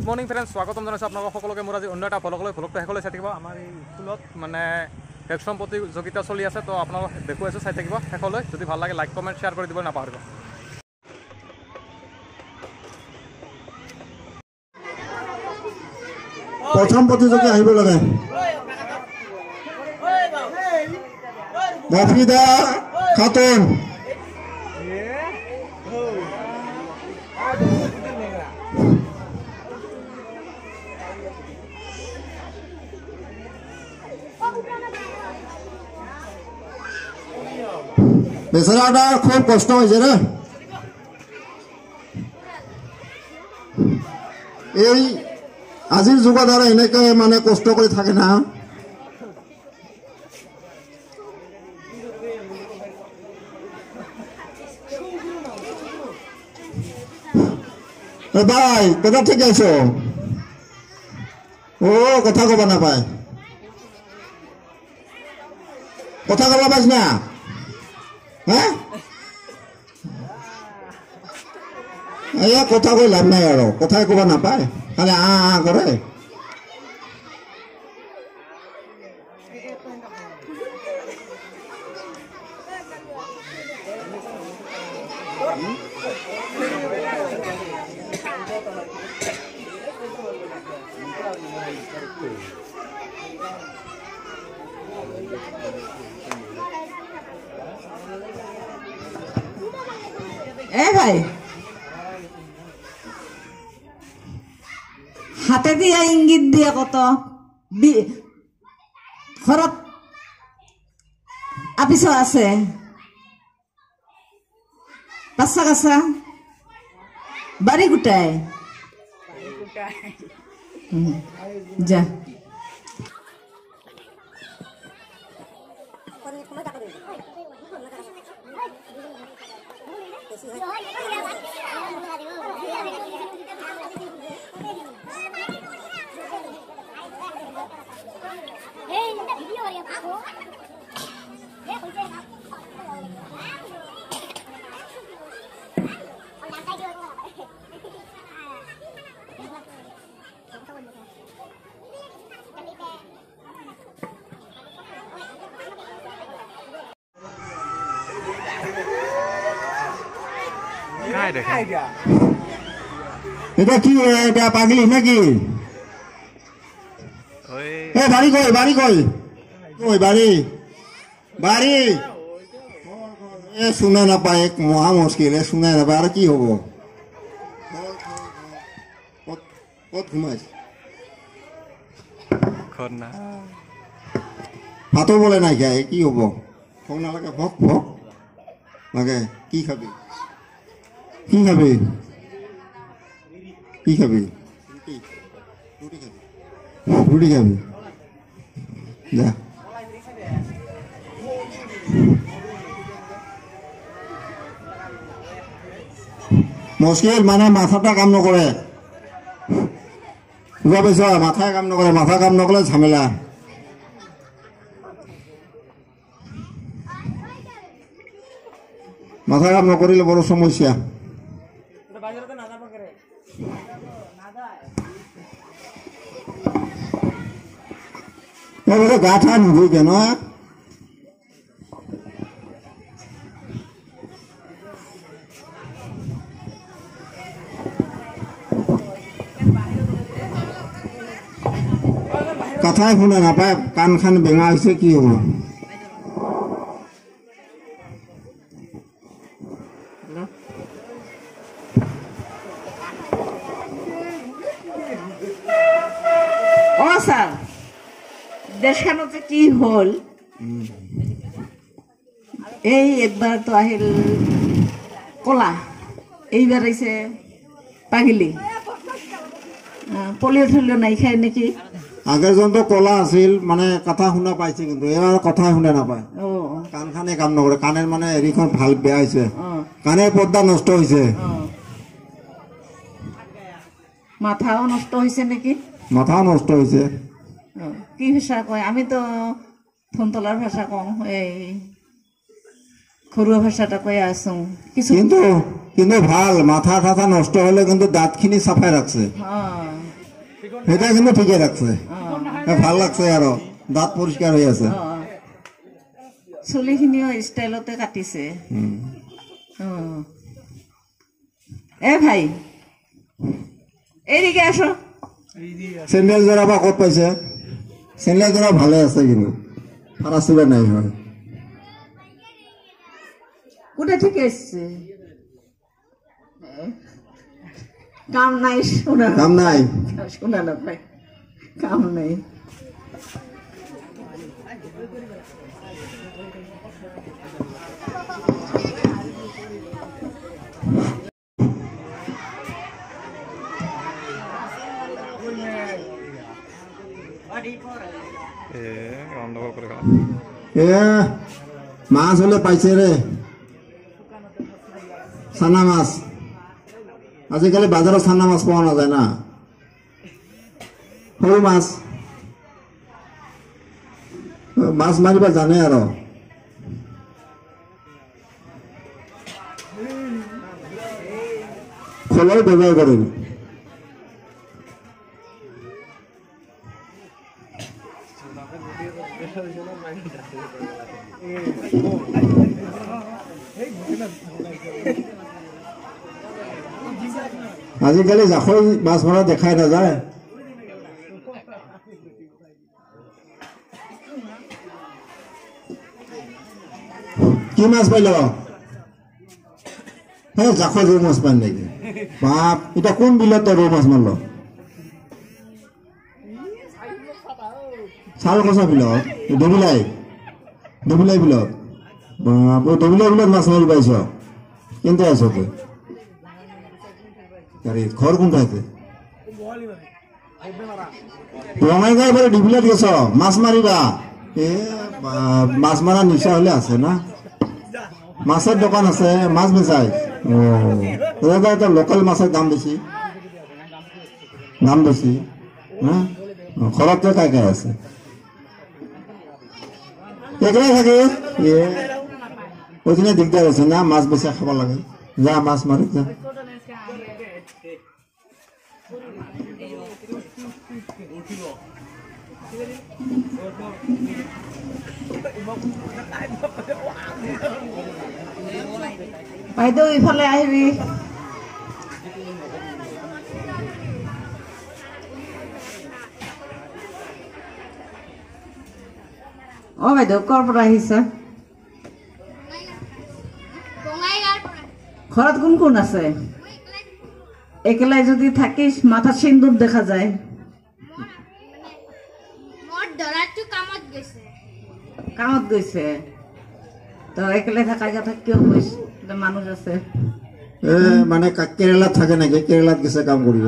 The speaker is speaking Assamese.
গুড মৰ্নিং ফ্ৰেণ্ডছ, স্বাগতম জনাইছোঁ আপোনালোক সকলোকে। মোৰ আজি অন্য এটা ভ্লগলৈ চাই থাকিব। আমাৰ এই স্কুলত মানে ভেকচিন প্ৰতিযোগিতা চলি আছে, তো আপোনালোক দেখুৱাইছোঁ, চাই থাকিব শেষলৈ। যদি ভাল লাগে লাইক কমেণ্ট শ্বেয়াৰ কৰি দিব নাপাহৰিব। প্ৰথম প্ৰতিযোগী আহিব লাগে মাফিদা খাতুন। বেচাৰাটা খুব কষ্ট হয়েছে ৰে। এই আজিৰ যুগত আৰু এনেকে মানে কষ্ট কৰি থাকে না। ভাই কথা ঠিক আছো? ও কথা কব নাপায়, কথা কব পাইছ না? হ্যাঁ কথা কৈ লাভ নাই আৰু, কথাই কব নাপায়, খালি কৰে। ভাই হাতে দিয়া ইঙ্গিত দিয়ে কত ঘৰত আপিছ আছে, বাচ্চা কাচ্চা বাড়ি গোটাই যা। এটা কি এটা পাগলি নাকি? বাড়ি কই, বাড়ি কই, কই বাড়ি, বাড়ি এ শুনে নাপায়, এক মহা মুশকিল, এ শুনে নাপায়। আর কি হব? কত ঘুমাইছ? ভাতো বলে নাই খাই, কি হব? ভোক নালাগে? ভক ভক লাগে। কি খাবি, কি খাবি, কি খাবি? রুটি খাবি, যা। মুশকিল মানে মাথাটা কাম নকৰে, বুঝা পাইছ? মাথায় কাম নকৰে, মাথা কাম নকলে ঝামেলা। মাথা কাম নকৰিলে বড় সমস্যা। গা ঠা নুধুই কেন? কথাই শুনে নাপায়, কাণ খান বেঙা হৈছে, কি হব? ও স্যার, দেশখানোতে কি হল? এই একবার তো আহিল কলা, এইবার আইছে পাগিলি। পলিও ঠলিও নাই খাই নাকি? আগের জন তো কলা আছিল, মানে কথা শুনা পাইছে, কিন্তু এবার কথা শুনে নাপায়। কাণ খানে কাম নকৰে, কাণেৰ মানে হেৰিখন ভাল বেয়া হৈছে, কাণের পর্দা নষ্ট হয়েছে। মাথাও নষ্ট হয়েছে নাকি? মাথাও নষ্ট হয়েছে। কি ভাষা কয়? আমি তো ফোনতলার ভাষা কম, এই ঘরোয়া ভাষাটা কয়ে আসুন কিছু। কিন্তু কিন্তু ভাল, মাথা ঠাথা নষ্ট হলে কিন্তু দাঁতখিনি সাফাই রাখছে। এটা কিন্তু ঠিকই রাখছে ভাল লাগছে আৰু দাঁত পৰিষ্কাৰ হৈ আছে চুলিখিনিও ষ্টাইলতে কাটিছে এ ভাই এইদিকে আসো চেণ্ডেল যোৰা বা ক'ত পাইছে চেণ্ডেল যোৰা ভালে আছে কিন্তু ফাৰাচিবা নাই হয় ওটা ঠিক এসছে কাম নাই শোনা কাম নাই শোনা না ভাই কাম নাই মাছ হলে পাইছে রে চানা মাছ আজিকালি বাজাৰত চানা মাছ পোৱা নাযায় না সৰু মাছ মাছ মাৰিব জানে আৰু খোলাই ব্যৱহাৰ কৰিম আজিকালি জাকৈ মাছ মৰা দেখাই নাযায় কি মাছ পাইল জাকৈ ৰৌ মাছ পাই নেকি বাপ এতিয়া কোন বিলত ৰৌ মাছ মাৰল চালকচা বিলত ডবিলাই বিলত ডবিলাই বিলত মাছ মাৰি পাইছ কেনেকৈ আছ তই ঘৰ কোন ঠাইতে বঙাইগাঁও এবাৰ ডিবিলত গেছ মাছ মাৰিবা মাছ মাৰা নিচা হলে আছে না মাছের দোকান আছে মাছ বেচাই লোকাল মাছের দাম বেশি হ্যাঁ ঘরতে কাই কাই আছে একলাই থাকে ওইখানে দিগদার আছে না মাছ বেচা খাব লাগে যা মাছ মারি যা বাইদেউ ইফালে আহিবি ও বাইদেউ কৰ পৰা আহিছা ঘৰত কোন কোন আছে একলাই যদি থাকিস মাথা সিন্দুর দেখা যায় কামত গৈছে তো একলাই থাকার কথা কিয় কইস মানুষ আছে মানে কেরালাত থাকে নাকি কেরালাত গেছে কাম করিব